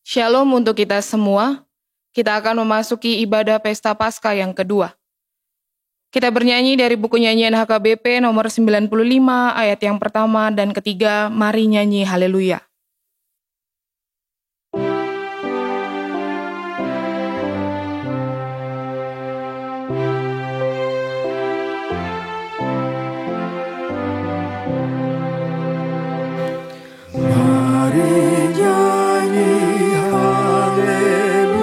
Shalom untuk kita semua. Kita akan memasuki ibadah Pesta Paskah yang kedua. Kita bernyanyi dari buku nyanyian HKBP nomor 95 ayat yang pertama dan ketiga. Mari nyanyi haleluya. Mari nyanyi haleluya,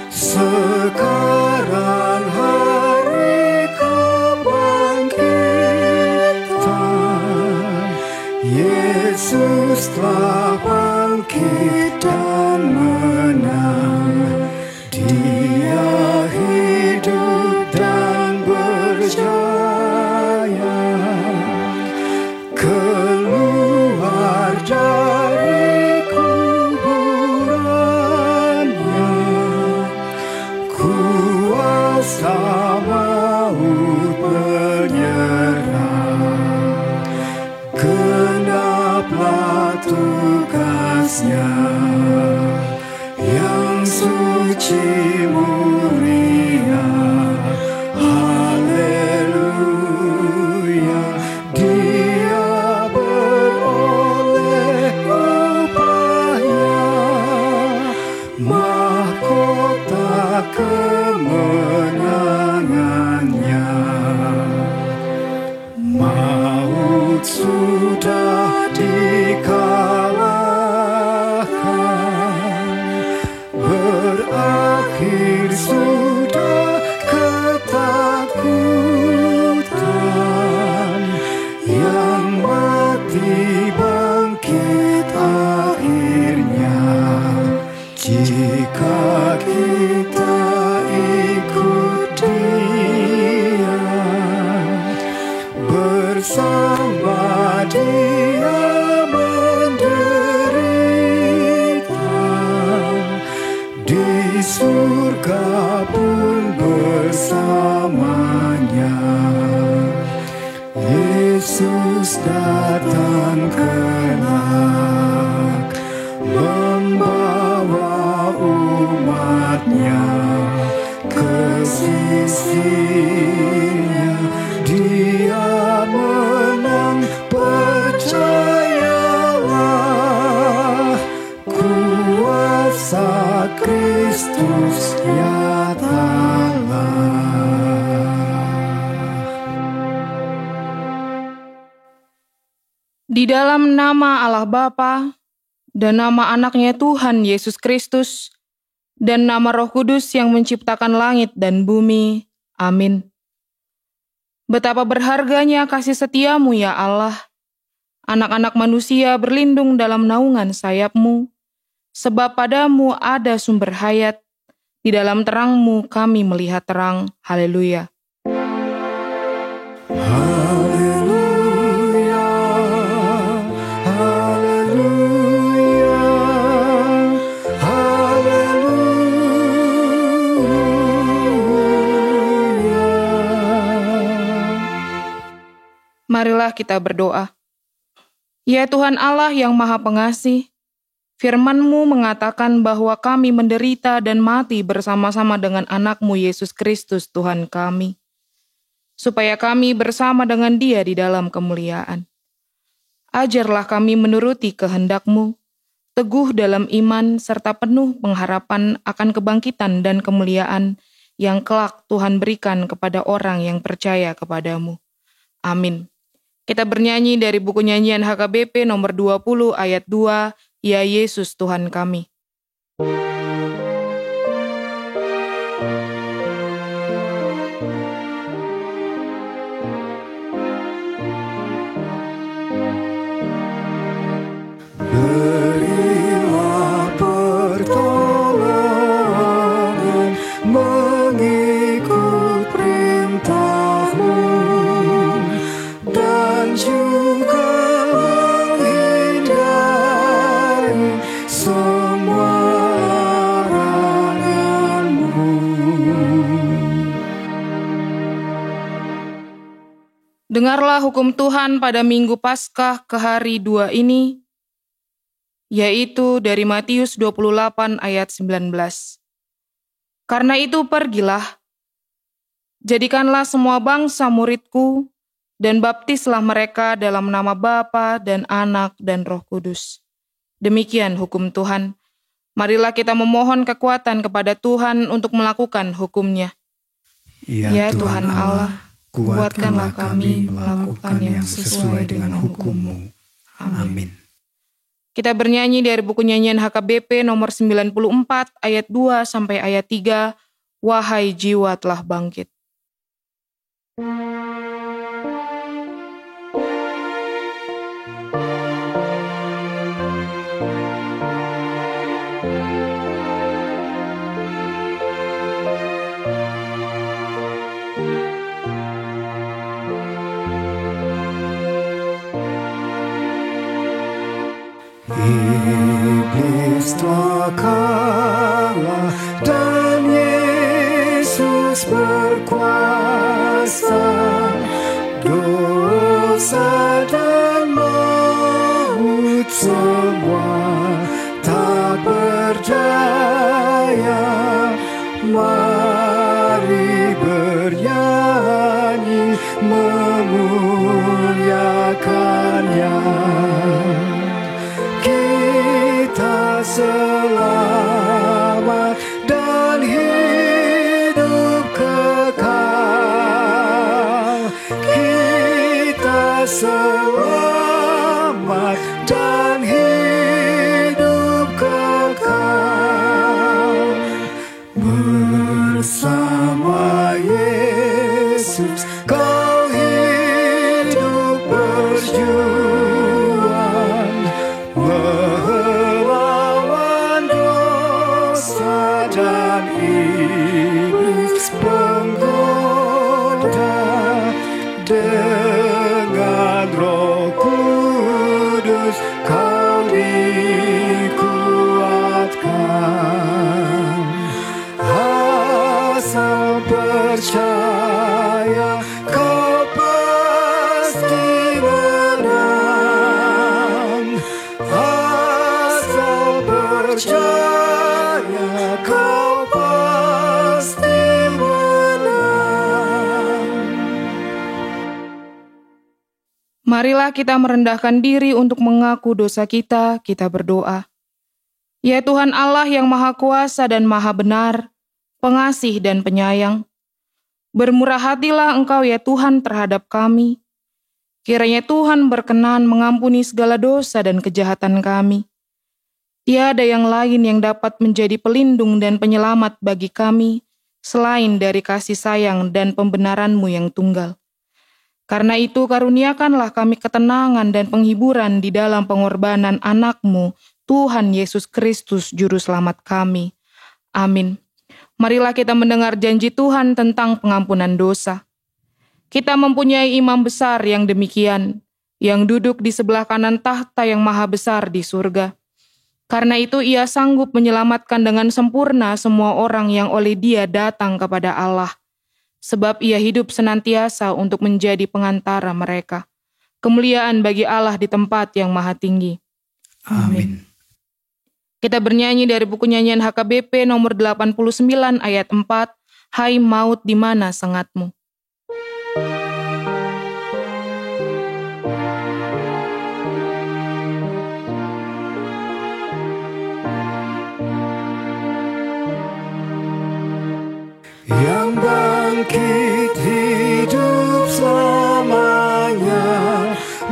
sekarang hari kebangkitan. Yesus telah bangkit dan menang. Dia hidup dan berjaya, keluar dari kuburannya. Kuasa maut menyerah, genaplah tugasnya. Yang suci mulia, haleluya. Dia beroleh upahnya, mahkota kemenangannya. Maut sudah dikalahkan, berakhir sudah ketakutan. Yang mati bangkit akhirnya, jika kita ikut Dia. Bersama Dia menderita, di surga pun bersamanya. Yesus datang kelak, membawa umatnya ke sisinya. Dia menang, percayalah, kuasa Kristus nyatalah. Di dalam nama Allah Bapa dan nama anaknya Tuhan Yesus Kristus dan nama Roh Kudus yang menciptakan langit dan bumi. Amin. Betapa berharganya kasih setiamu ya Allah. Anak-anak manusia berlindung dalam naungan sayapmu, sebab padamu ada sumber hayat. Di dalam terangmu kami melihat terang. Haleluya. Haleluya, haleluya, haleluya. Marilah kita berdoa. Ya Tuhan Allah yang Maha Pengasih, firman-Mu mengatakan bahwa kami menderita dan mati bersama-sama dengan anak-Mu Yesus Kristus Tuhan kami, supaya kami bersama dengan Dia di dalam kemuliaan. Ajarlah kami menuruti kehendak-Mu, teguh dalam iman serta penuh pengharapan akan kebangkitan dan kemuliaan yang kelak Tuhan berikan kepada orang yang percaya kepadamu. Amin. Kita bernyanyi dari buku nyanyian HKBP nomor 20 ayat 2, Ya Yesus Tuhan kami. Berilah pertolongan mengikut perintah-Mu, dan juga menghindari semua larangan-Mu. Dengarlah hukum Tuhan pada Minggu Paskah ke hari 2 ini. yaitu dari Matius 28 ayat 19. Karena itu pergilah, jadikanlah semua bangsa muridku, dan baptislah mereka dalam nama Bapa dan Anak dan Roh Kudus. Demikian hukum Tuhan. Marilah kita memohon kekuatan kepada Tuhan untuk melakukan hukum-Nya. Ya Tuhan Allah, kuatkanlah kami melakukan yang sesuai dengan hukum-Mu. Amin. Kita bernyanyi dari buku nyanyian HKBP nomor 94 ayat 2 sampai ayat 3, Wahai jiwa telah bangkit. Iblis telah kalah dan Yesus berkuasa. Dosa dan maut semua tak berdaya. Mari bernyanyi memuliakan-Nya. Kita selamat dan hidup kekal. Kita selamat dan hidup kekal. Bersama Yesus kau hidup berjuang. Melawan dosa dan iblis penggoda. Dengan Roh Kudus kau dikuatkan. Asal percaya kau pasti menang. Asal percaya kau pasti menang. Marilah kita merendahkan diri untuk mengaku dosa kita berdoa. Ya Tuhan Allah yang Maha Kuasa dan Maha Benar, pengasih dan penyayang, bermurah hatilah Engkau ya Tuhan terhadap kami. Kiranya Tuhan berkenan mengampuni segala dosa dan kejahatan kami. Tiada yang lain yang dapat menjadi pelindung dan penyelamat bagi kami, selain dari kasih sayang dan pembenaran-Mu yang tunggal. Karena itu karuniakanlah kami ketenangan dan penghiburan di dalam pengorbanan anak-Mu, Tuhan Yesus Kristus Juru Selamat kami. Amin. Marilah kita mendengar janji Tuhan tentang pengampunan dosa. Kita mempunyai imam besar yang demikian, yang duduk di sebelah kanan tahta yang maha besar di surga. Karena itu Ia sanggup menyelamatkan dengan sempurna semua orang yang oleh Dia datang kepada Allah. Sebab Ia hidup senantiasa untuk menjadi pengantara mereka. Kemuliaan bagi Allah di tempat yang maha tinggi. Amin. Kita bernyanyi dari buku nyanyian HKBP nomor 89 ayat 4, Hai maut di mana sengatmu? Yang bangkit hidup selamanya,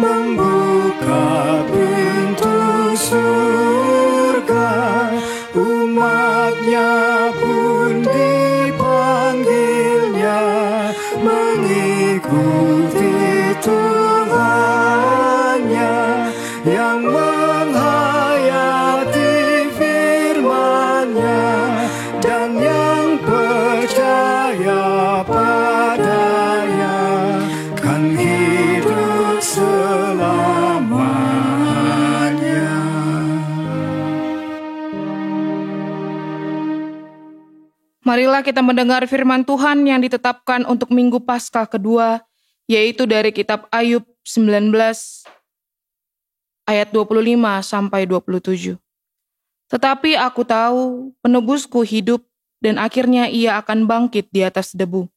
membuka pintu surga. Umat-Nya pun dipanggilnya, mengikuti Tuhan-Nya yang menghayati firman-Nya dan yang percaya padanya kan hidup selamanya. Marilah kita mendengar firman Tuhan yang ditetapkan untuk Minggu Paskah kedua, yaitu dari kitab Ayub 19 ayat 25-27. Tetapi aku tahu penebusku hidup dan akhirnya ia akan bangkit di atas debu.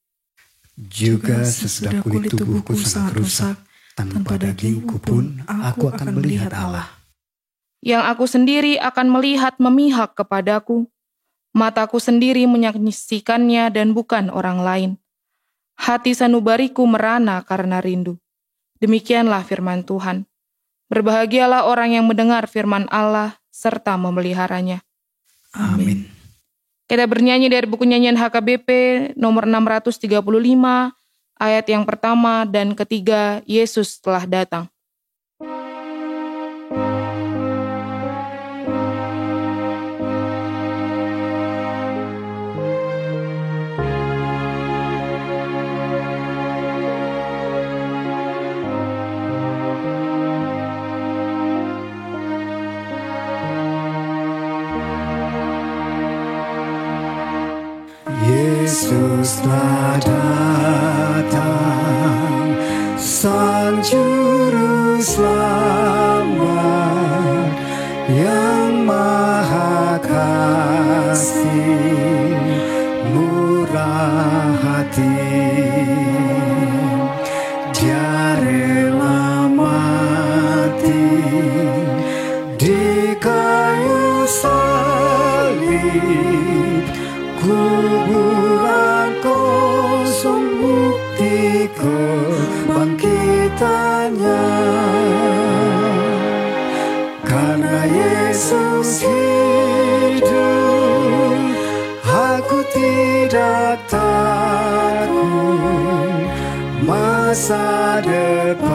Juga sesudah kulit tubuhku sangat rusak, tanpa dagingku pun aku akan melihat Allah. Yang aku sendiri akan melihat memihak kepadaku. Mataku sendiri menyaksikannya dan bukan orang lain. Hati sanubariku merana karena rindu. Demikianlah firman Tuhan. Berbahagialah orang yang mendengar firman Allah serta memeliharanya. Amin. Kita bernyanyi dari buku nyanyian HKBP nomor 635, ayat yang pertama dan ketiga, Yesus telah datang. Yesus telah datang, Sang Juru Selamat yang Maha Kasih, murah hati. Dia rela mati di kayu salib. Kuburan kosong bukti kebangkitannya. Karena Yesus hidup, aku tidak takut masa depan.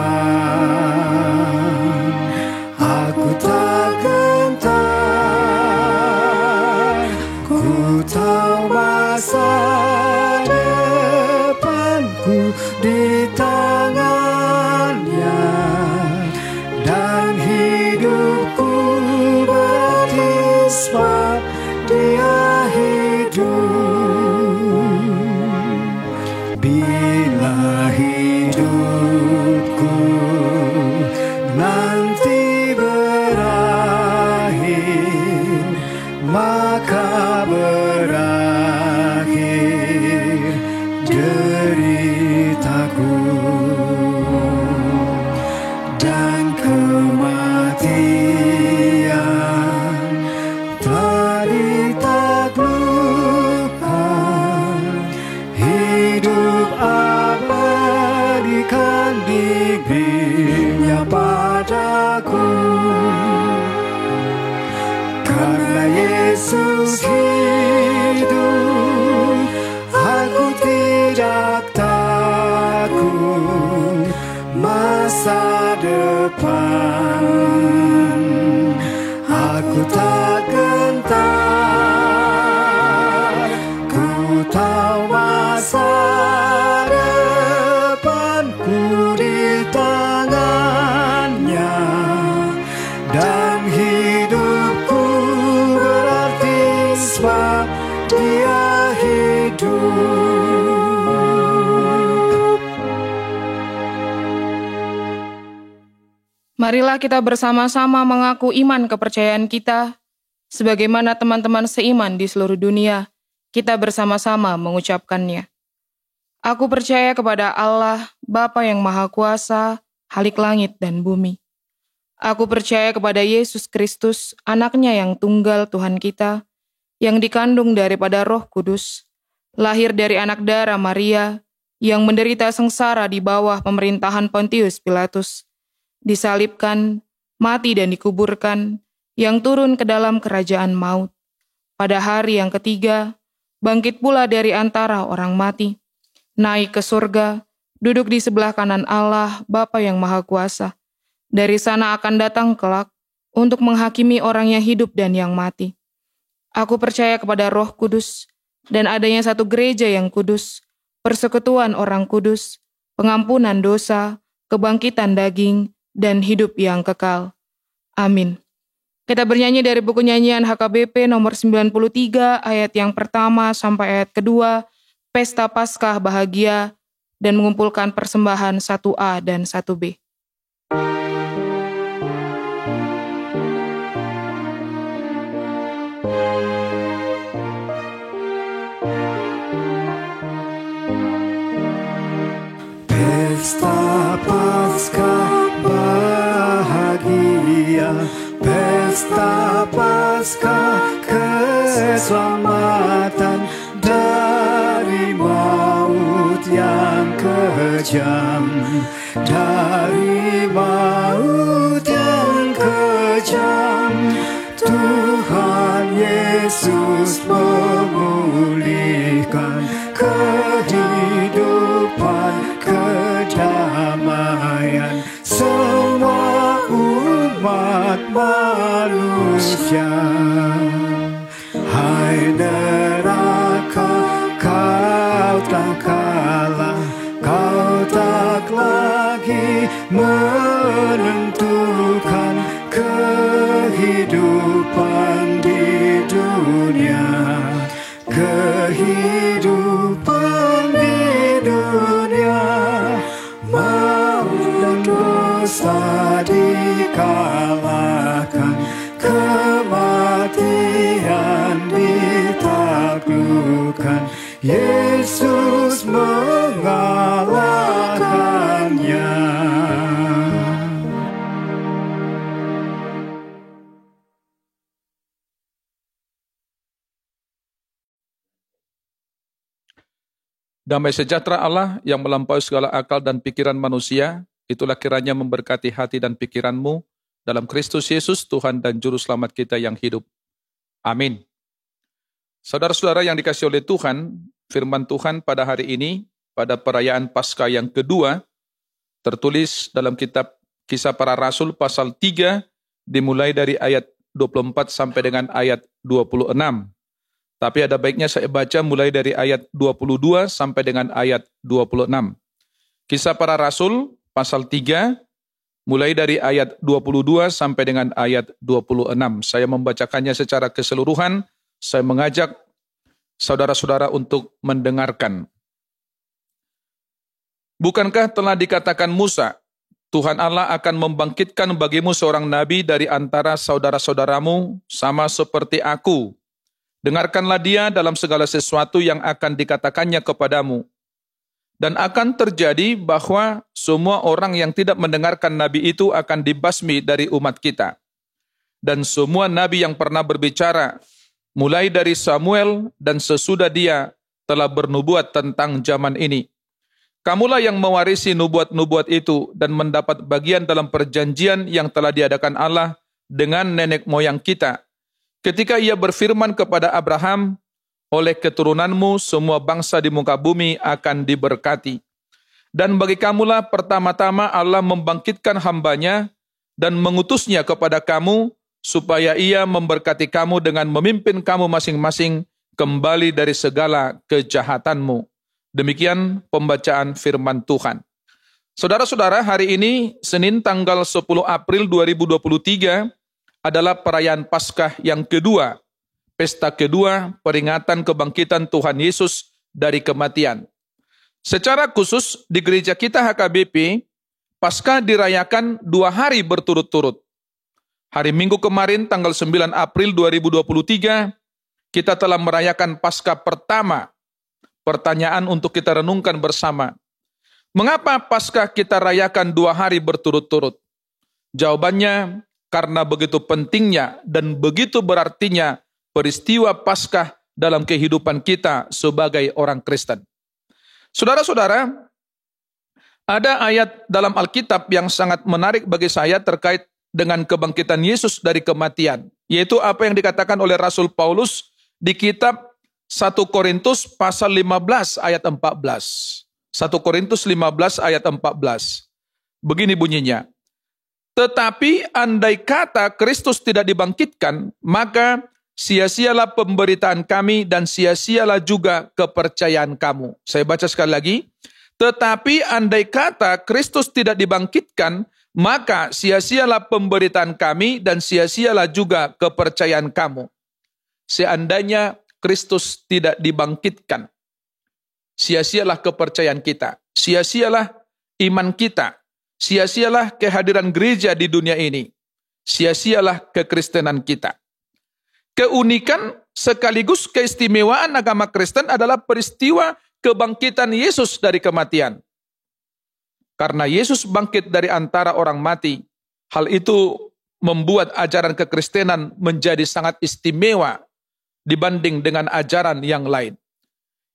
Aku tak gentar, ku tahu masa depanku di tangannya, dan hidupku berarti sebab Dia hidup. Bila hidupku nanti berakhir, maka berakhir deritaku, dan kematian telah ditaklukkan. Hidup abadikan diberinya padaku. Karena Yesus hidup, aku tidak takut masa depan. Aku tak gentar, ku tahu masa depanku di tangannya, dan hidupku berarti sebab Dia hidup. Marilah kita bersama-sama mengaku iman kepercayaan kita, sebagaimana teman-teman seiman di seluruh dunia, kita bersama-sama mengucapkannya. Aku percaya kepada Allah, Bapa yang Maha Kuasa, Khalik langit dan bumi. Aku percaya kepada Yesus Kristus, anaknya yang tunggal Tuhan kita, yang dikandung daripada Roh Kudus, lahir dari anak darah Maria, yang menderita sengsara di bawah pemerintahan Pontius Pilatus, disalibkan, mati dan dikuburkan, yang turun ke dalam kerajaan maut. Pada hari yang ketiga, bangkit pula dari antara orang mati, naik ke surga, duduk di sebelah kanan Allah, Bapa yang Maha Kuasa. Dari sana akan datang kelak untuk menghakimi orang yang hidup dan yang mati. Aku percaya kepada Roh Kudus dan adanya satu gereja yang kudus, persekutuan orang kudus, pengampunan dosa, kebangkitan daging, dan hidup yang kekal. Amin. Kita bernyanyi dari buku nyanyian HKBP nomor 93 ayat yang pertama sampai ayat kedua, Pesta Paskah Bahagia, dan mengumpulkan persembahan 1A dan 1B. pesta Paskah keselamatan dari maut yang kejam, dari maut yang kejam. Tuhan Yesus memulihkan kehidupan, kedamaian semua umat manusia. Hai neraka, kau tak kalah, kau tak lagi menentukan kehidupan di dunia, kehidupan di dunia. Maut dan dosa dikalahkan, kematian ditaklukkan, Yesus mengalahkannya. Damai sejahtera Allah yang melampaui segala akal dan pikiran manusia, itulah kiranya memberkati hati dan pikiranmu dalam Kristus Yesus, Tuhan dan Juru Selamat kita yang hidup. Amin. Saudara-saudara yang dikasihi oleh Tuhan, firman Tuhan pada hari ini, pada perayaan Paskah yang kedua, tertulis dalam kitab Kisah Para Rasul pasal 3, dimulai dari ayat 24 sampai dengan ayat 26. Tapi ada baiknya saya baca mulai dari ayat 22 sampai dengan ayat 26. Kisah Para Rasul pasal 3, mulai dari ayat 22 sampai dengan ayat 26. Saya membacakannya secara keseluruhan, saya mengajak saudara-saudara untuk mendengarkan. Bukankah telah dikatakan Musa, Tuhan Allah akan membangkitkan bagimu seorang nabi dari antara saudara-saudaramu, sama seperti aku. Dengarkanlah dia dalam segala sesuatu yang akan dikatakannya kepadamu. Dan akan terjadi bahwa semua orang yang tidak mendengarkan nabi itu akan dibasmi dari umat kita. Dan semua nabi yang pernah berbicara, mulai dari Samuel dan sesudah dia, telah bernubuat tentang zaman ini. Kamulah yang mewarisi nubuat-nubuat itu dan mendapat bagian dalam perjanjian yang telah diadakan Allah dengan nenek moyang kita. Ketika ia berfirman kepada Abraham, oleh keturunanmu semua bangsa di muka bumi akan diberkati. Dan bagi kamulah pertama-tama Allah membangkitkan hambanya dan mengutusnya kepada kamu, supaya ia memberkati kamu dengan memimpin kamu masing-masing kembali dari segala kejahatanmu. Demikian pembacaan firman Tuhan. Saudara-saudara, hari ini Senin tanggal 10 April 2023, adalah perayaan Paskah yang kedua, pesta kedua peringatan kebangkitan Tuhan Yesus dari kematian. Secara khusus di gereja kita HKBP, Paskah dirayakan 2 hari berturut-turut. Hari Minggu kemarin tanggal 9 April 2023, kita telah merayakan Paskah pertama. Pertanyaan untuk kita renungkan bersama. Mengapa Paskah kita rayakan 2 hari berturut-turut? Jawabannya, karena begitu pentingnya dan begitu berartinya peristiwa Paskah dalam kehidupan kita sebagai orang Kristen. Saudara-saudara, ada ayat dalam Alkitab yang sangat menarik bagi saya terkait dengan kebangkitan Yesus dari kematian, yaitu apa yang dikatakan oleh Rasul Paulus di kitab 1 Korintus pasal 15 ayat 14. 1 Korintus 15 ayat 14. Begini bunyinya. Tetapi andai kata Kristus tidak dibangkitkan, maka sia-sialah pemberitaan kami dan sia-sialah juga kepercayaan kamu. Saya baca sekali lagi. Tetapi andai kata Kristus tidak dibangkitkan, maka sia-sialah pemberitaan kami dan sia-sialah juga kepercayaan kamu. Seandainya Kristus tidak dibangkitkan, sia-sialah kepercayaan kita, sia-sialah iman kita, sia-sialah kehadiran gereja di dunia ini, sia-sialah kekristenan kita. Keunikan sekaligus keistimewaan agama Kristen adalah peristiwa kebangkitan Yesus dari kematian. Karena Yesus bangkit dari antara orang mati, hal itu membuat ajaran kekristenan menjadi sangat istimewa dibanding dengan ajaran yang lain.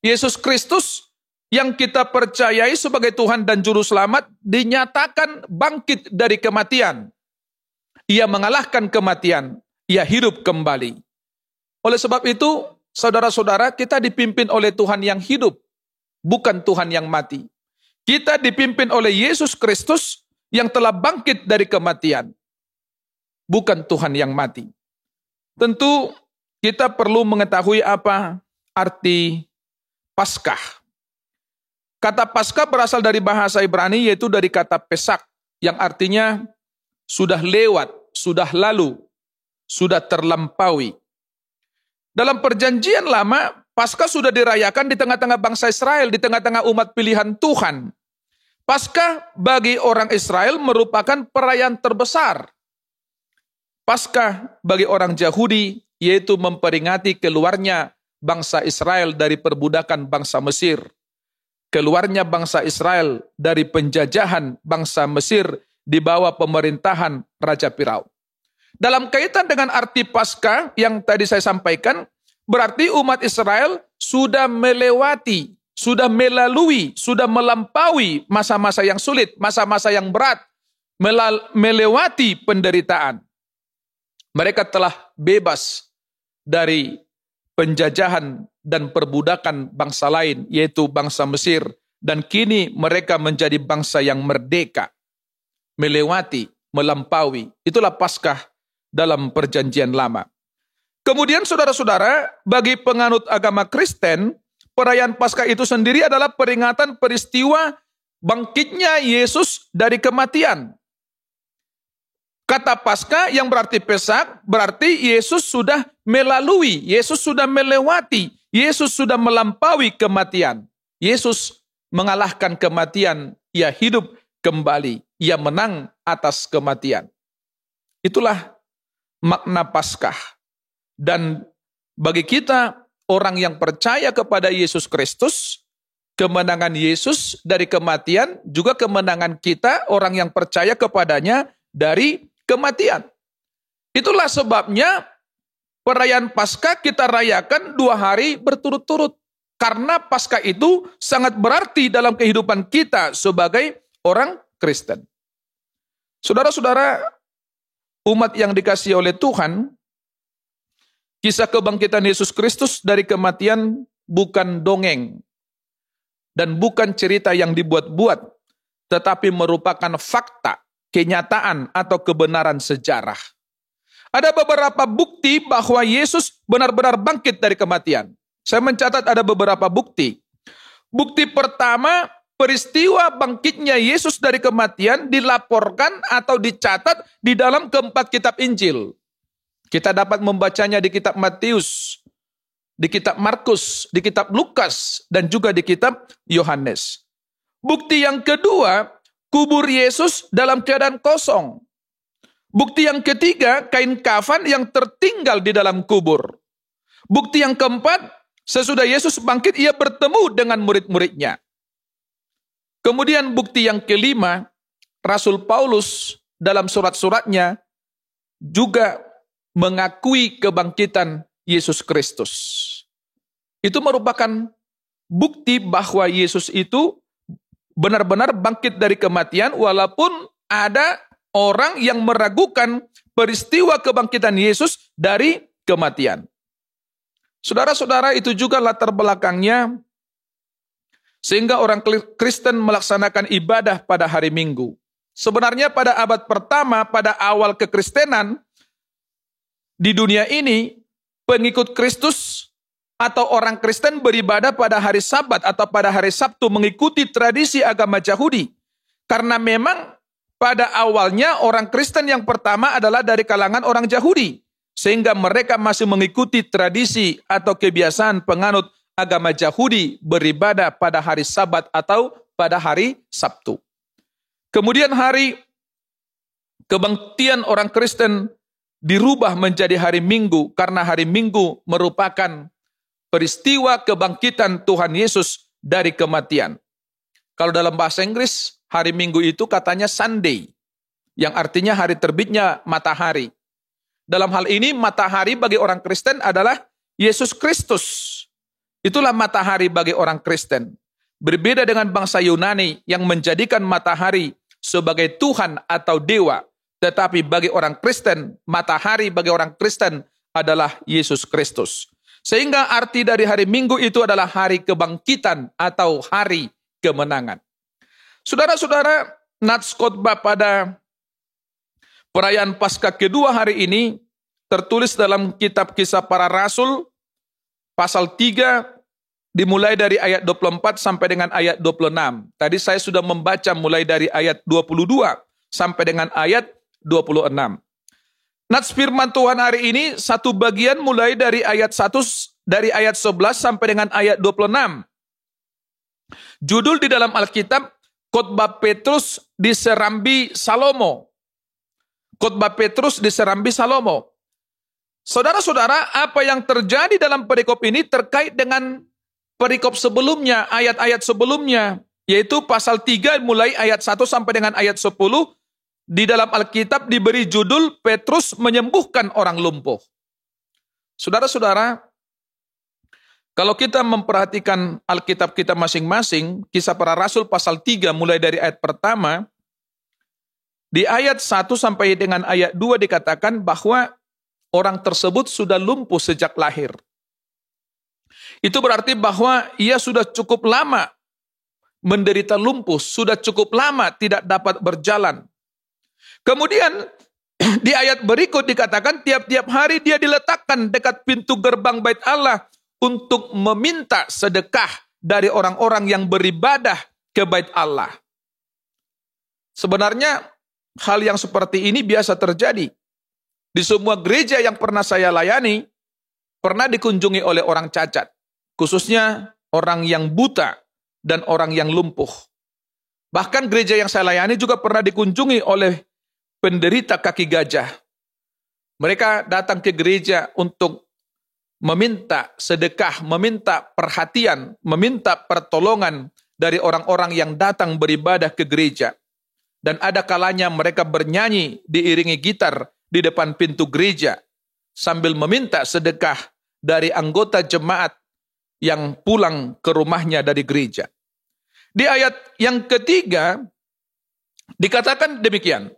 Yesus Kristus yang kita percayai sebagai Tuhan dan Juru Selamat dinyatakan bangkit dari kematian. Ia mengalahkan kematian, ia hidup kembali. Oleh sebab itu, saudara-saudara, kita dipimpin oleh Tuhan yang hidup, bukan Tuhan yang mati. Kita dipimpin oleh Yesus Kristus yang telah bangkit dari kematian, bukan Tuhan yang mati. Tentu kita perlu mengetahui apa arti Paskah. Kata Paskah berasal dari bahasa Ibrani, yaitu dari kata pesak, yang artinya sudah lewat, sudah lalu, sudah terlampaui. Dalam perjanjian lama, Paskah sudah dirayakan di tengah-tengah bangsa Israel, di tengah-tengah umat pilihan Tuhan. Paskah bagi orang Israel merupakan perayaan terbesar. Paskah bagi orang Yahudi, yaitu memperingati keluarnya bangsa Israel dari perbudakan bangsa Mesir. Keluarnya bangsa Israel dari penjajahan bangsa Mesir di bawah pemerintahan Raja Firaun. Dalam kaitan dengan arti Paskah yang tadi saya sampaikan, berarti umat Israel sudah melewati, sudah melalui, sudah melampaui masa-masa yang sulit, masa-masa yang berat, melewati penderitaan. Mereka telah bebas dari penjajahan dan perbudakan bangsa lain, yaitu bangsa Mesir, dan kini mereka menjadi bangsa yang merdeka, melewati, melampaui. Itulah Paskah dalam perjanjian lama. Kemudian saudara-saudara, bagi penganut agama Kristen, perayaan Paskah itu sendiri adalah peringatan peristiwa bangkitnya Yesus dari kematian. Kata Paskah yang berarti pesak, berarti Yesus sudah melalui, Yesus sudah melewati, Yesus sudah melampaui kematian. Yesus mengalahkan kematian, ia hidup kembali, ia menang atas kematian. Itulah makna Paskah. Dan bagi kita, orang yang percaya kepada Yesus Kristus, kemenangan Yesus dari kematian, juga kemenangan kita, orang yang percaya kepadanya dari kematian. Itulah sebabnya perayaan Paskah kita rayakan 2 hari berturut-turut. Karena Paskah itu sangat berarti dalam kehidupan kita sebagai orang Kristen. Saudara-saudara, umat yang dikasihi oleh Tuhan, kisah kebangkitan Yesus Kristus dari kematian bukan dongeng dan bukan cerita yang dibuat-buat, tetapi merupakan fakta, kenyataan atau kebenaran sejarah. Ada beberapa bukti bahwa Yesus benar-benar bangkit dari kematian. Saya mencatat ada beberapa bukti. Bukti pertama, peristiwa bangkitnya Yesus dari kematian dilaporkan atau dicatat di dalam keempat kitab Injil. Kita dapat membacanya di kitab Matius, di kitab Markus, di kitab Lukas, dan juga di kitab Yohanes. Bukti yang kedua, kubur Yesus dalam keadaan kosong. Bukti yang ketiga, kain kafan yang tertinggal di dalam kubur. Bukti yang keempat, sesudah Yesus bangkit, ia bertemu dengan murid-muridnya. Kemudian bukti yang kelima, Rasul Paulus dalam surat-suratnya juga mengakui kebangkitan Yesus Kristus. Itu merupakan bukti bahwa Yesus itu benar-benar bangkit dari kematian, walaupun ada orang yang meragukan peristiwa kebangkitan Yesus dari kematian. Saudara-saudara, itu juga latar belakangnya sehingga orang Kristen melaksanakan ibadah pada hari Minggu. Sebenarnya pada abad pertama, pada awal kekristenan di dunia ini, pengikut Kristus atau orang Kristen beribadah pada hari Sabat atau pada hari Sabtu mengikuti tradisi agama Yahudi. Karena memang pada awalnya orang Kristen yang pertama adalah dari kalangan orang Yahudi. Sehingga mereka masih mengikuti tradisi atau kebiasaan penganut agama Yahudi beribadah pada hari Sabat atau pada hari Sabtu. Kemudian hari kebangkitan orang Kristen dirubah menjadi hari Minggu karena hari Minggu merupakan peristiwa kebangkitan Tuhan Yesus dari kematian. Kalau dalam bahasa Inggris, hari Minggu itu katanya Sunday. yang artinya hari terbitnya matahari. Dalam hal ini matahari bagi orang Kristen adalah Yesus Kristus. Itulah matahari bagi orang Kristen. Berbeda dengan bangsa Yunani yang menjadikan matahari sebagai Tuhan atau dewa. Tetapi bagi orang Kristen, matahari bagi orang Kristen adalah Yesus Kristus. Sehingga arti dari hari Minggu itu adalah hari kebangkitan atau hari kemenangan. Saudara-saudara, nats khotbah pada perayaan Paskah kedua hari ini tertulis dalam kitab Kisah Para Rasul pasal 3 dimulai dari ayat 24 sampai dengan ayat 26. Tadi saya sudah membaca mulai dari ayat 22 sampai dengan ayat 26. Nats firman Tuhan hari ini satu bagian mulai dari ayat 11 sampai dengan ayat 26. Judul di dalam Alkitab, Khotbah Petrus diserambi Salomo. Khotbah Petrus diserambi Salomo. Saudara-saudara, apa yang terjadi dalam perikop ini terkait dengan perikop sebelumnya, ayat-ayat sebelumnya, yaitu pasal 3 mulai ayat 1 sampai dengan ayat 10. Di dalam Alkitab diberi judul Petrus menyembuhkan orang lumpuh. Saudara-saudara, kalau kita memperhatikan Alkitab kita masing-masing, Kisah Para Rasul pasal 3 mulai dari ayat pertama, di ayat 1 sampai dengan ayat 2 dikatakan bahwa orang tersebut sudah lumpuh sejak lahir. Itu berarti bahwa ia sudah cukup lama menderita lumpuh, sudah cukup lama tidak dapat berjalan. Kemudian di ayat berikut dikatakan tiap-tiap hari dia diletakkan dekat pintu gerbang bait Allah untuk meminta sedekah dari orang-orang yang beribadah ke bait Allah. Sebenarnya hal yang seperti ini biasa terjadi. Di semua gereja yang pernah saya layani, pernah dikunjungi oleh orang cacat, khususnya orang yang buta dan orang yang lumpuh. Bahkan gereja yang saya layani juga pernah dikunjungi oleh penderita kaki gajah. Mereka datang ke gereja untuk meminta sedekah, meminta perhatian, meminta pertolongan dari orang-orang yang datang beribadah ke gereja. Dan ada kalanya mereka bernyanyi diiringi gitar di depan pintu gereja sambil meminta sedekah dari anggota jemaat yang pulang ke rumahnya dari gereja. Di ayat yang ketiga dikatakan demikian.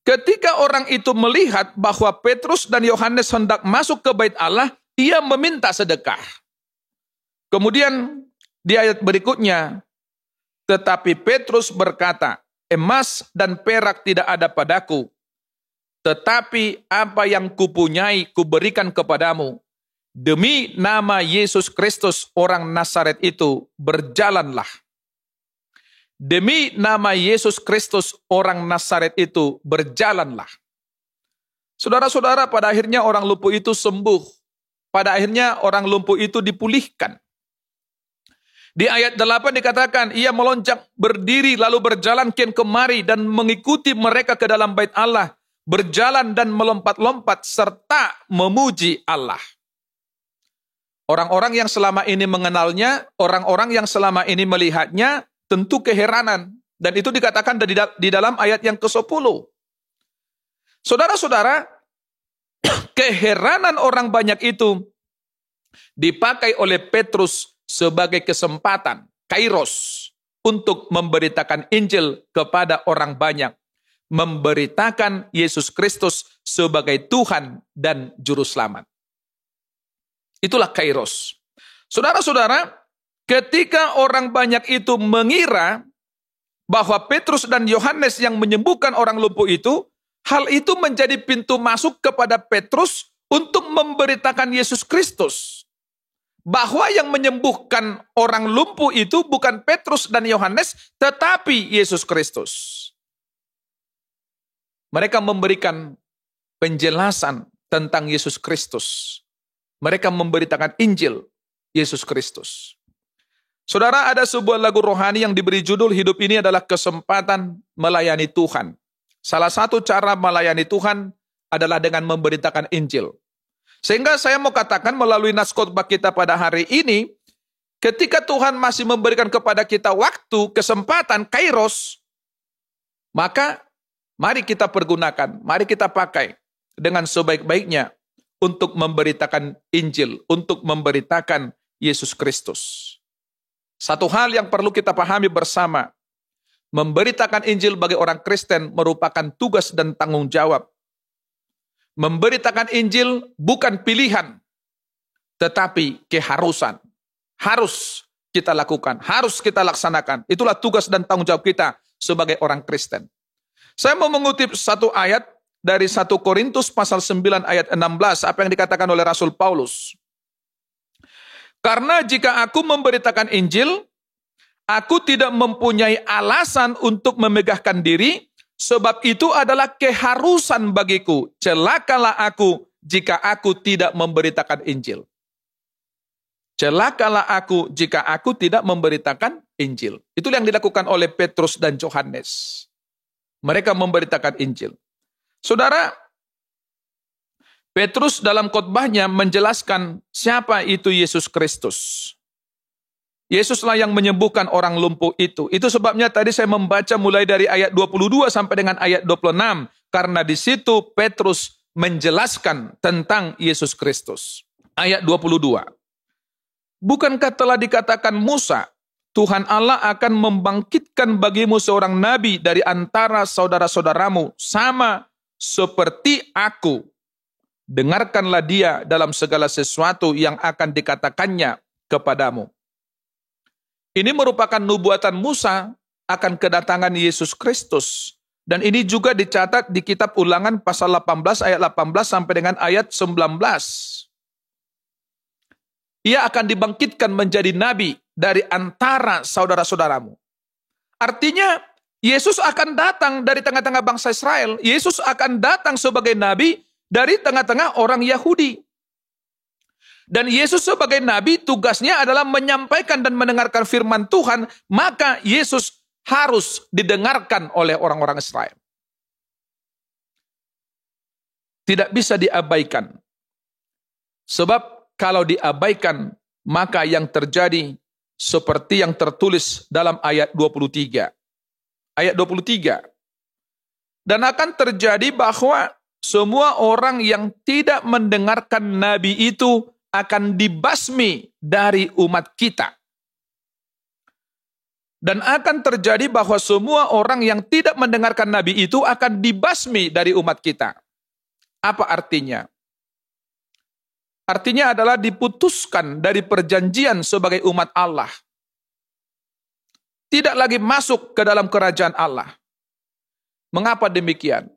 Ketika orang itu melihat bahwa Petrus dan Yohanes hendak masuk ke bait Allah, ia meminta sedekah. Kemudian di ayat berikutnya, tetapi Petrus berkata, emas dan perak tidak ada padaku, tetapi apa yang kupunyai kuberikan kepadamu. Demi nama Yesus Kristus orang Nazaret itu, berjalanlah. Demi nama Yesus Kristus orang Nazaret itu, berjalanlah. Saudara-saudara, pada akhirnya orang lumpuh itu sembuh. Pada akhirnya orang lumpuh itu dipulihkan. Di ayat 8 dikatakan, ia melonjak berdiri lalu berjalan kian kemari dan mengikuti mereka ke dalam bait Allah. Berjalan dan melompat-lompat serta memuji Allah. Orang-orang yang selama ini mengenalnya, orang-orang yang selama ini melihatnya, tentu keheranan. Dan itu dikatakan di dalam ayat yang ke-10. Saudara-saudara, keheranan orang banyak itu dipakai oleh Petrus sebagai kesempatan, kairos, untuk memberitakan Injil kepada orang banyak. Memberitakan Yesus Kristus sebagai Tuhan dan Juru Selamat. Itulah kairos. Saudara-saudara, ketika orang banyak itu mengira bahwa Petrus dan Yohanes yang menyembuhkan orang lumpuh itu, hal itu menjadi pintu masuk kepada Petrus untuk memberitakan Yesus Kristus. Bahwa yang menyembuhkan orang lumpuh itu bukan Petrus dan Yohanes, tetapi Yesus Kristus. Mereka memberikan penjelasan tentang Yesus Kristus. Mereka memberitakan Injil Yesus Kristus. Saudara, ada sebuah lagu rohani yang diberi judul hidup ini adalah kesempatan melayani Tuhan. Salah satu cara melayani Tuhan adalah dengan memberitakan Injil. Sehingga saya mau katakan melalui nats khotbah kita pada hari ini, ketika Tuhan masih memberikan kepada kita waktu, kesempatan, kairos, maka Mari kita pergunakan, mari kita pakai dengan sebaik-baiknya untuk memberitakan Injil, untuk memberitakan Yesus Kristus. Satu hal yang perlu kita pahami bersama, memberitakan Injil bagi orang Kristen merupakan tugas dan tanggung jawab. Memberitakan Injil bukan pilihan, tetapi keharusan. Harus kita lakukan, harus kita laksanakan. Itulah tugas dan tanggung jawab kita sebagai orang Kristen. Saya mau mengutip satu ayat dari 1 Korintus pasal 9 ayat 16, apa yang dikatakan oleh Rasul Paulus. Karena jika aku memberitakan Injil, aku tidak mempunyai alasan untuk memegahkan diri, sebab itu adalah keharusan bagiku. Celakalah aku jika aku tidak memberitakan Injil. Celakalah aku jika aku tidak memberitakan Injil. Itulah yang dilakukan oleh Petrus dan Yohanes. Mereka memberitakan Injil. Saudara, Petrus dalam khotbahnya menjelaskan siapa itu Yesus Kristus. Yesuslah yang menyembuhkan orang lumpuh itu. Itu sebabnya tadi saya membaca mulai dari ayat 22 sampai dengan ayat 26. Karena di situ Petrus menjelaskan tentang Yesus Kristus. Ayat 22. Bukankah telah dikatakan Musa, Tuhan Allah akan membangkitkan bagimu seorang nabi dari antara saudara-saudaramu, sama seperti aku. Dengarkanlah dia dalam segala sesuatu yang akan dikatakannya kepadamu. Ini merupakan nubuatan Musa akan kedatangan Yesus Kristus. Dan ini juga dicatat di kitab Ulangan pasal 18 ayat 18 sampai dengan ayat 19. Ia akan dibangkitkan menjadi nabi dari antara saudara-saudaramu. Artinya, Yesus akan datang dari tengah-tengah bangsa Israel. Yesus akan datang sebagai nabi dari tengah-tengah orang Yahudi. Dan Yesus sebagai nabi tugasnya adalah menyampaikan dan mendengarkan firman Tuhan, maka Yesus harus didengarkan oleh orang-orang Israel. Tidak bisa diabaikan. Sebab kalau diabaikan, maka yang terjadi seperti yang tertulis dalam ayat 23. Ayat 23. Dan akan terjadi bahwa semua orang yang tidak mendengarkan nabi itu akan dibasmi dari umat kita. Dan akan terjadi bahwa semua orang yang tidak mendengarkan nabi itu akan dibasmi dari umat kita. Apa artinya? Artinya adalah diputuskan dari perjanjian sebagai umat Allah. Tidak lagi masuk ke dalam kerajaan Allah. Mengapa demikian?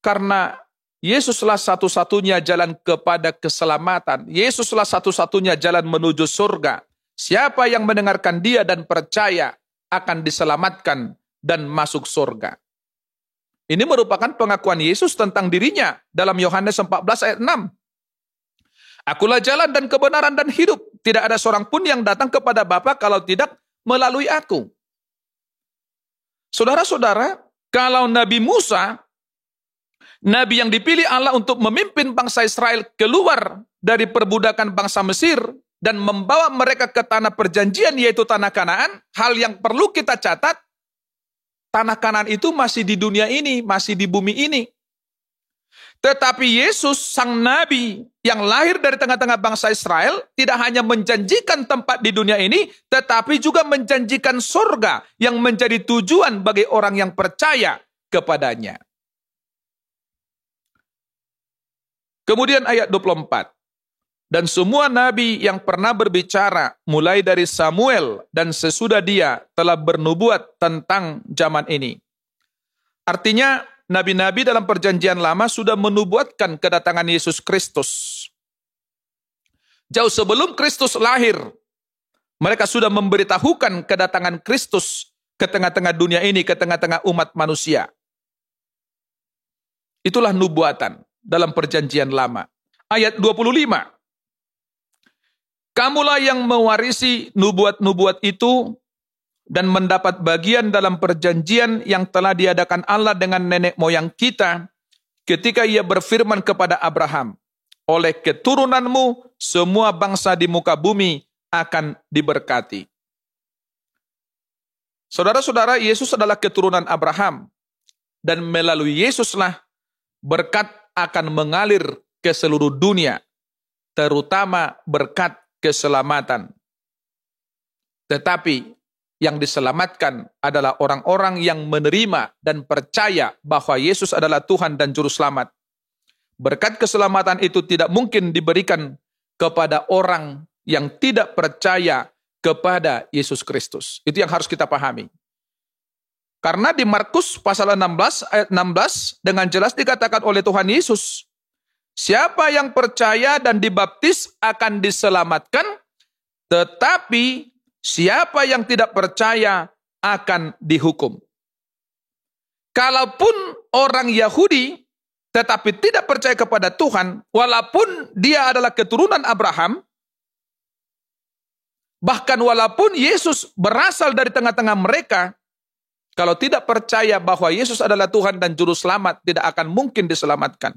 Karena Yesuslah satu-satunya jalan kepada keselamatan. Yesuslah satu-satunya jalan menuju surga. Siapa yang mendengarkan dia dan percaya akan diselamatkan dan masuk surga. Ini merupakan pengakuan Yesus tentang dirinya dalam Yohanes 14 ayat 6. Akulah jalan dan kebenaran dan hidup. Tidak ada seorang pun yang datang kepada Bapa kalau tidak melalui aku. Saudara-saudara, kalau Nabi Musa, Nabi yang dipilih Allah untuk memimpin bangsa Israel keluar dari perbudakan bangsa Mesir dan membawa mereka ke tanah perjanjian yaitu tanah Kanaan, hal yang perlu kita catat, tanah Kanaan itu masih di dunia ini, masih di bumi ini. Tetapi Yesus, sang Nabi yang lahir dari tengah-tengah bangsa Israel, tidak hanya menjanjikan tempat di dunia ini, tetapi juga menjanjikan surga yang menjadi tujuan bagi orang yang percaya kepadanya. Kemudian ayat 24. Dan semua nabi yang pernah berbicara, mulai dari Samuel dan sesudah dia, telah bernubuat tentang zaman ini. Artinya, nabi-nabi dalam perjanjian lama sudah menubuatkan kedatangan Yesus Kristus. Jauh sebelum Kristus lahir, mereka sudah memberitahukan kedatangan Kristus ke tengah-tengah dunia ini, ke tengah-tengah umat manusia. Itulah nubuatan dalam perjanjian lama. Ayat 25. Kamulah yang mewarisi nubuat-nubuat itu dan mendapat bagian dalam perjanjian yang telah diadakan Allah dengan nenek moyang kita ketika ia berfirman kepada Abraham, oleh keturunanmu semua bangsa di muka bumi akan diberkati. Saudara-saudara, Yesus adalah keturunan Abraham. dan melalui Yesuslah berkat akan mengalir ke seluruh dunia, terutama berkat keselamatan. Tetapi yang diselamatkan adalah orang-orang yang menerima dan percaya bahwa Yesus adalah Tuhan dan Juru Selamat. Berkat keselamatan itu tidak mungkin diberikan kepada orang yang tidak percaya kepada Yesus Kristus. Itu yang harus kita pahami. Karena di Markus pasal 16 ayat 16 dengan jelas dikatakan oleh Tuhan Yesus, siapa yang percaya dan dibaptis akan diselamatkan, tetapi siapa yang tidak percaya akan dihukum. Kalaupun orang Yahudi tetapi tidak percaya kepada Tuhan, walaupun dia adalah keturunan Abraham, bahkan walaupun Yesus berasal dari tengah-tengah mereka, kalau tidak percaya bahwa Yesus adalah Tuhan dan Juru Selamat, tidak akan mungkin diselamatkan.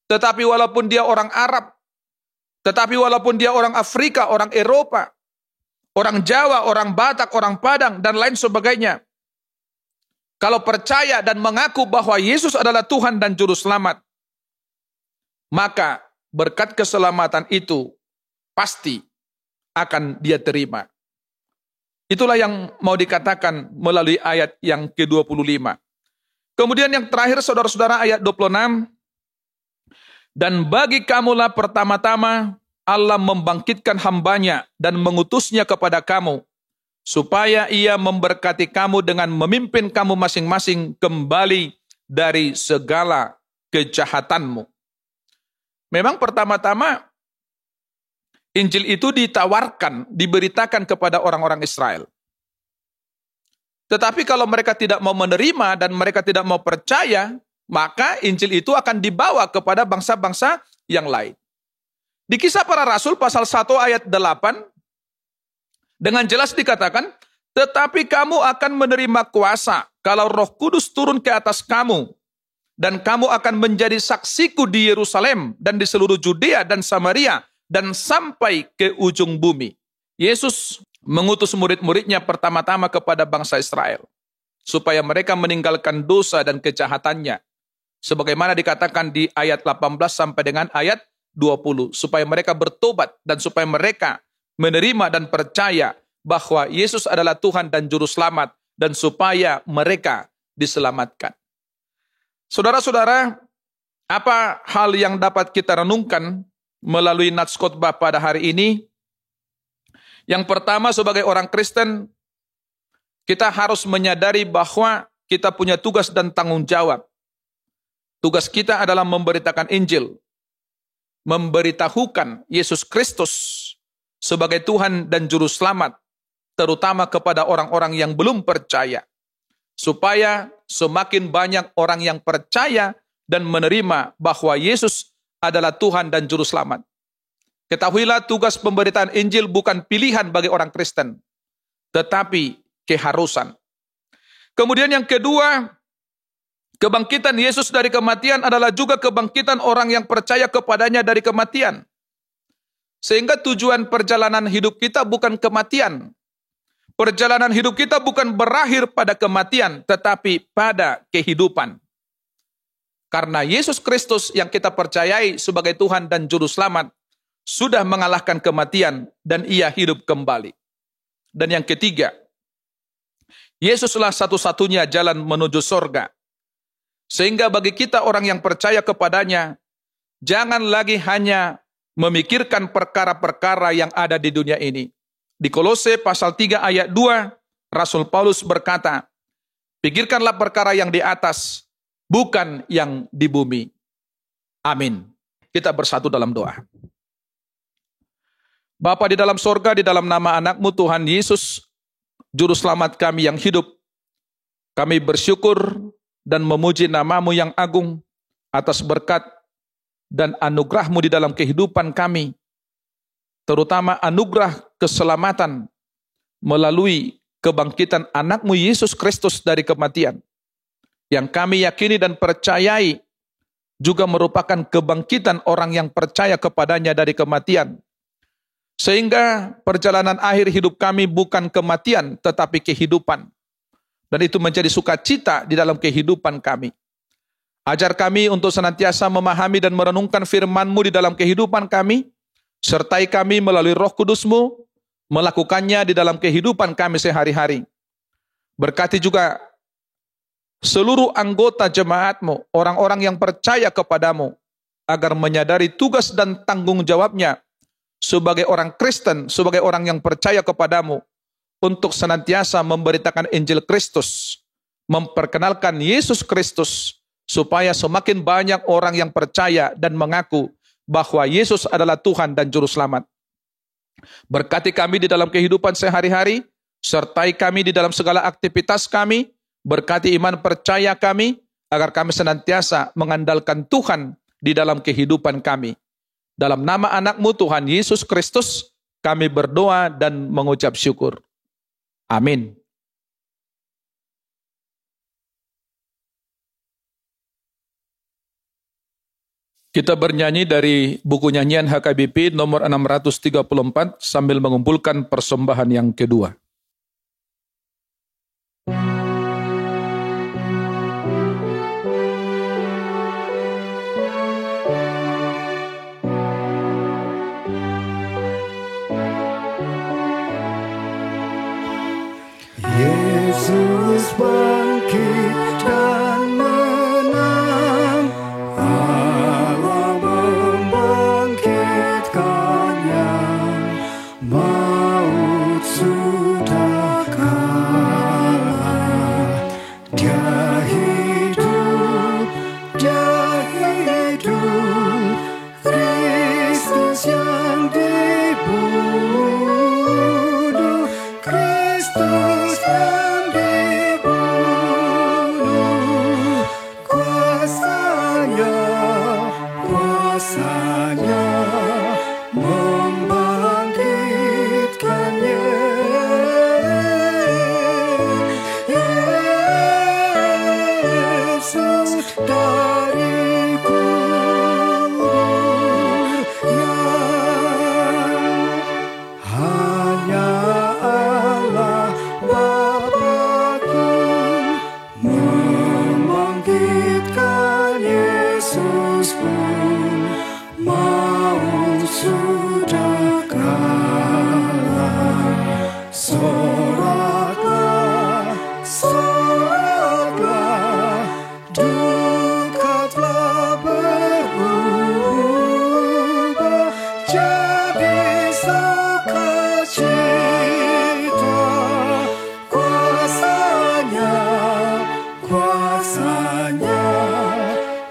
Tetapi walaupun dia orang Arab, tetapi walaupun dia orang Afrika, orang Eropa, orang Jawa, orang Batak, orang Padang, dan lain sebagainya, kalau percaya dan mengaku bahwa Yesus adalah Tuhan dan Juru Selamat, maka berkat keselamatan itu pasti akan dia terima. Itulah yang mau dikatakan melalui ayat yang ke-25. Kemudian yang terakhir saudara-saudara ayat 26. Dan bagi kamulah pertama-tama Allah membangkitkan hambanya dan mengutusnya kepada kamu, supaya ia memberkati kamu dengan memimpin kamu masing-masing kembali dari segala kejahatanmu. Memang pertama-tama Injil itu ditawarkan, diberitakan kepada orang-orang Israel. Tetapi kalau mereka tidak mau menerima dan mereka tidak mau percaya, maka Injil itu akan dibawa kepada bangsa-bangsa yang lain. Di Kisah Para Rasul pasal 1 ayat 8, dengan jelas dikatakan, tetapi kamu akan menerima kuasa kalau Roh Kudus turun ke atas kamu, dan kamu akan menjadi saksiku di Yerusalem dan di seluruh Judea dan Samaria dan sampai ke ujung bumi. Yesus mengutus murid-muridnya pertama-tama kepada bangsa Israel, supaya mereka meninggalkan dosa dan kejahatannya, sebagaimana dikatakan di ayat 18 sampai dengan ayat 20, supaya mereka bertobat dan supaya mereka menerima dan percaya bahwa Yesus adalah Tuhan dan Juru Selamat, dan supaya mereka diselamatkan. Saudara-saudara, apa hal yang dapat kita renungkan melalui nats khotbah pada hari ini? Yang pertama, sebagai orang Kristen, kita harus menyadari bahwa kita punya tugas dan tanggung jawab. Tugas kita adalah memberitakan Injil, memberitahukan Yesus Kristus sebagai Tuhan dan Juru Selamat, terutama kepada orang-orang yang belum percaya, supaya semakin banyak orang yang percaya dan menerima bahwa Yesus adalah Tuhan dan Juru Selamat. Ketahuilah, tugas pemberitaan Injil bukan pilihan bagi orang Kristen, tetapi keharusan. Kemudian yang kedua, kebangkitan Yesus dari kematian adalah juga kebangkitan orang yang percaya kepadanya dari kematian. Sehingga tujuan perjalanan hidup kita bukan kematian. Perjalanan hidup kita bukan berakhir pada kematian, tetapi pada kehidupan. Karena Yesus Kristus yang kita percayai sebagai Tuhan dan Juru Selamat sudah mengalahkan kematian dan ia hidup kembali. Dan yang ketiga, Yesuslah satu-satunya jalan menuju sorga. Sehingga bagi kita orang yang percaya kepadanya, jangan lagi hanya memikirkan perkara-perkara yang ada di dunia ini. Di Kolose pasal 3 ayat 2, Rasul Paulus berkata, pikirkanlah perkara yang di atas, bukan yang di bumi. Amin. Kita bersatu dalam doa. Bapa di dalam sorga, di dalam nama anak-Mu Tuhan Yesus, Juru Selamat kami yang hidup, kami bersyukur dan memuji nama-Mu yang agung atas berkat dan anugerah-Mu di dalam kehidupan kami, terutama anugerah keselamatan melalui kebangkitan anak-Mu Yesus Kristus dari kematian, yang kami yakini dan percayai juga merupakan kebangkitan orang yang percaya kepadanya dari kematian, sehingga perjalanan akhir hidup kami bukan kematian tetapi kehidupan. dan itu menjadi sukacita di dalam kehidupan kami. Ajar kami untuk senantiasa memahami dan merenungkan firman-Mu di dalam kehidupan kami, sertai kami melalui Roh Kudus-Mu, melakukannya di dalam kehidupan kami sehari-hari. Berkati juga seluruh anggota jemaat-Mu, orang-orang yang percaya kepada-Mu, agar menyadari tugas dan tanggung jawabnya sebagai orang Kristen, sebagai orang yang percaya kepada-Mu, untuk senantiasa memberitakan Injil Kristus, memperkenalkan Yesus Kristus, supaya semakin banyak orang yang percaya dan mengaku bahwa Yesus adalah Tuhan dan Juru Selamat. Berkati kami di dalam kehidupan sehari-hari, sertai kami di dalam segala aktivitas kami, berkati iman percaya kami, agar kami senantiasa mengandalkan Tuhan di dalam kehidupan kami. Dalam nama anak-Mu Tuhan Yesus Kristus, kami berdoa dan mengucap syukur. Amin. Kita bernyanyi dari buku nyanyian HKBP nomor 634 sambil mengumpulkan persembahan yang kedua. Yesus bangkit dan menang, Allah membangkitkannya, maut sudah kalah. Dia hidup, Kristus yang dibunuh, Kristus yang dibunuh, kuasanya membangkitkan Yesus dari kuburnya. Hanya Allah Bapa-Ku membangkitkan Yesus pun, maut sudah kalah. Soraklah, duka telah berubah jadi sukacita. Kuasanya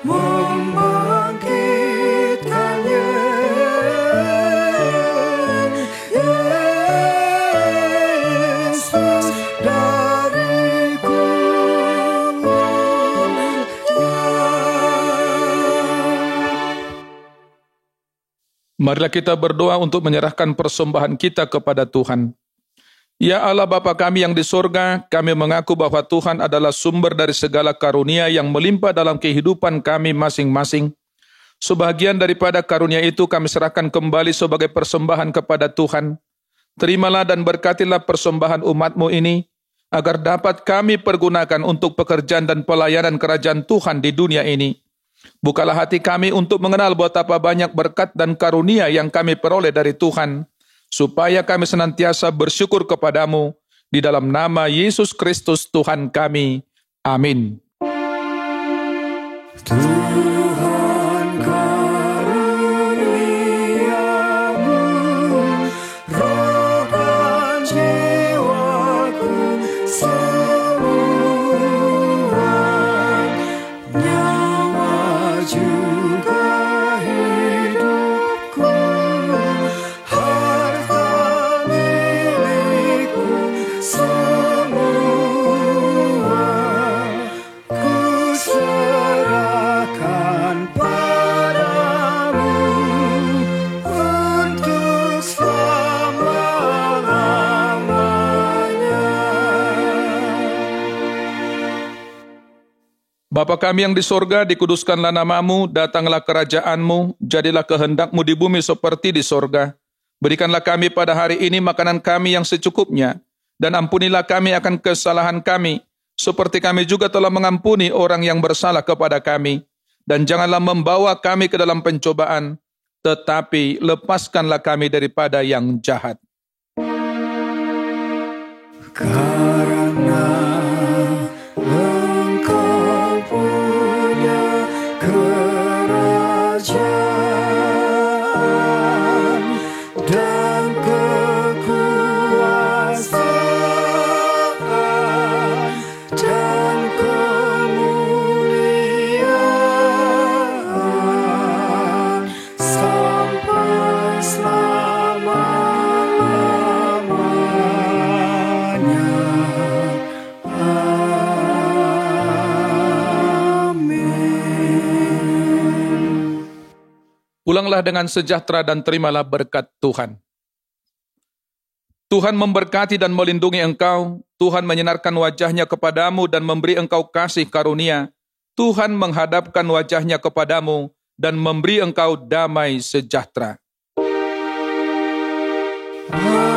membangkitkan Yesus dari kuburnya. Marilah kita berdoa untuk menyerahkan persembahan kita kepada Tuhan. Ya Allah Bapa kami yang di sorga, kami mengaku bahwa Tuhan adalah sumber dari segala karunia yang melimpah dalam kehidupan kami masing-masing. Sebagian daripada karunia itu kami serahkan kembali sebagai persembahan kepada Tuhan. Terimalah dan berkatilah persembahan umat-Mu ini, agar dapat kami pergunakan untuk pekerjaan dan pelayanan kerajaan Tuhan di dunia ini. Bukalah hati kami untuk mengenal betapa banyak berkat dan karunia yang kami peroleh dari Tuhan, supaya kami senantiasa bersyukur kepadamu, di dalam nama Yesus Kristus Tuhan kami. Amin. Tuhan karuniamu, roh dan jiwaku semua, nyawa juga hidupku, harta milikku semua, ku serahkan padamu untuk selama-lamanya. Bapa kami yang di sorga, dikuduskanlah namamu, datanglah kerajaanmu, jadilah kehendak-Mu di bumi seperti di sorga. Berikanlah kami pada hari ini makanan kami yang secukupnya, dan ampunilah kami akan kesalahan kami, seperti kami juga telah mengampuni orang yang bersalah kepada kami. Dan janganlah membawa kami ke dalam pencobaan, tetapi lepaskanlah kami daripada yang jahat. Karena Engkau punya kerajaan dan kekuasaan dan kemuliaan sampai selama-lamanya. Amin. Pulanglah dengan sejahtera dan terimalah berkat Tuhan. Tuhan memberkati dan melindungi engkau. Tuhan menyinarkan wajahnya kepadamu dan memberi engkau kasih karunia. Tuhan menghadapkan wajahnya kepadamu dan memberi engkau damai sejahtera. Amin.